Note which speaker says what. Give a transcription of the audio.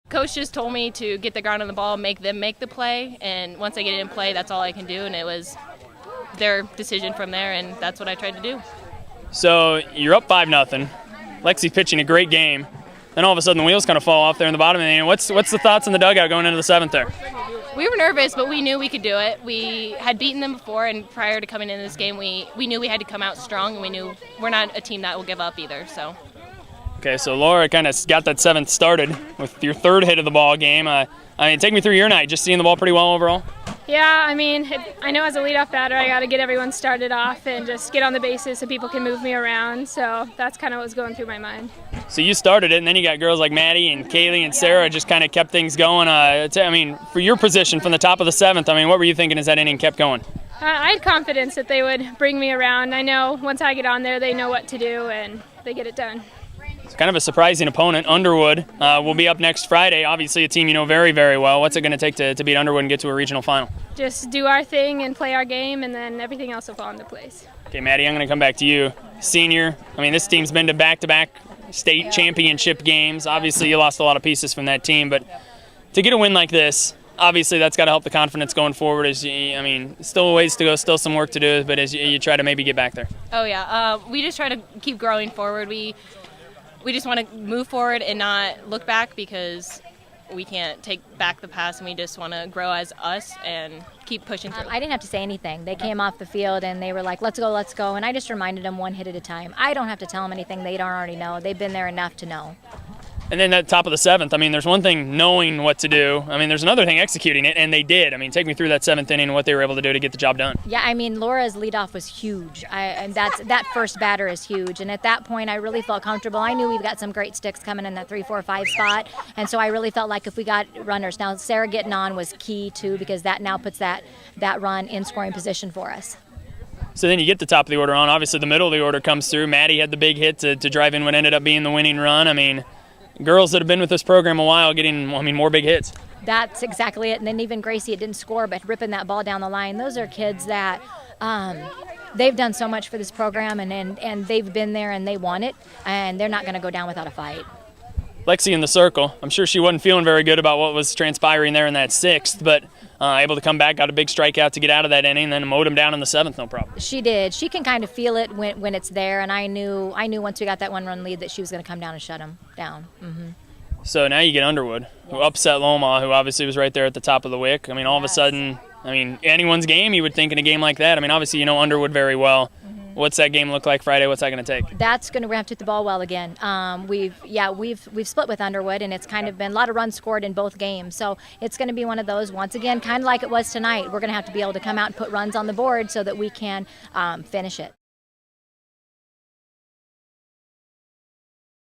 Speaker 1: Coach just told me to get the ground on the ball, make them make the play, and once I get it in play, that's all I can do, and it was their decision from there, and that's what I tried to do.
Speaker 2: So you're up 5-0. Lexi's pitching a great game. Then all of a sudden the wheels kind of fall off there in the bottom. And what's the thoughts in the dugout going into the 7th there?
Speaker 1: We were nervous, but we knew we could do it. We had beaten them before, and prior to coming into this game, we knew we had to come out strong, and we knew we're not a team that will give up either. So.
Speaker 2: Okay, so Laura kind of got that 7th started with your 3rd hit of the ball game. Take me through your night. Just seeing the ball pretty well overall?
Speaker 3: Yeah, I know as a leadoff batter, I got to get everyone started off and just get on the bases so people can move me around. So that's kind of what was going through my mind.
Speaker 2: So you started it, and then you got girls like Mattie and Kaylee and Sarah just kind of kept things going. For your position from the top of the 7th, what were you thinking as that inning kept going?
Speaker 3: I had confidence that they would bring me around. I know once I get on there, they know what to do, and they get it done.
Speaker 2: It's kind of a surprising opponent. Underwood will be up next Friday. Obviously a team you know very, very well. What's it going to take to beat Underwood and get to a regional final?
Speaker 3: Just do our thing and play our game, and then everything else will fall into place.
Speaker 2: Okay, Mattie, I'm going to come back to you. Senior, this team's been to back-to-back state championship games. Obviously you lost a lot of pieces from that team, but to get a win like this, obviously that's got to help the confidence going forward. Still a ways to go, still some work to do, but as you try to maybe get back there.
Speaker 1: Oh, yeah. We just try to keep growing forward. We just want to move forward and not look back because we can't take back the past, and we just want to grow as us and keep pushing through.
Speaker 4: I didn't have to say anything. They came off the field and they were like, let's go, and I just reminded them one hit at a time. I don't have to tell them anything they don't already know. They've been there enough to know.
Speaker 2: And then that top of the 7th, there's one thing knowing what to do. There's another thing executing it, and they did. Take me through that 7th inning and what they were able to do to get the job done.
Speaker 4: Yeah, Laura's leadoff was huge. That first batter is huge, and at that point, I really felt comfortable. I knew we've got some great sticks coming in that 3, 4, 5 spot, and so I really felt like if we got runners. Now, Sarah getting on was key, too, because that now puts that run in scoring position for us.
Speaker 2: So then you get the top of the order on. Obviously, the middle of the order comes through. Mattie had the big hit to drive in what ended up being the winning run. Girls that have been with this program a while getting, more big hits.
Speaker 4: That's exactly it. And then even Gracie, it didn't score, but ripping that ball down the line. Those are kids that they've done so much for this program, and they've been there and they want it, and they're not going to go down without a fight.
Speaker 2: Lexi in the circle. I'm sure she wasn't feeling very good about what was transpiring there in that 6th, but able to come back, got a big strikeout to get out of that inning, and then mowed him down in the 7th, no problem.
Speaker 4: She did. She can kind of feel it when it's there, and I knew once we got that 1-run lead that she was going to come down and shut him down. Mm-hmm.
Speaker 2: So now you get Underwood, who upset Loma, who obviously was right there at the top of the wick. All of a sudden, anyone's game, you would think in a game like that. Obviously you know Underwood very well. What's that game look like Friday? What's that going to take?
Speaker 4: We're going to have to hit the ball well again. We've split with Underwood, and it's kind of been a lot of runs scored in both games. So it's going to be one of those, once again, kind of like it was tonight. We're going to have to be able to come out and put runs on the board so that we can finish it.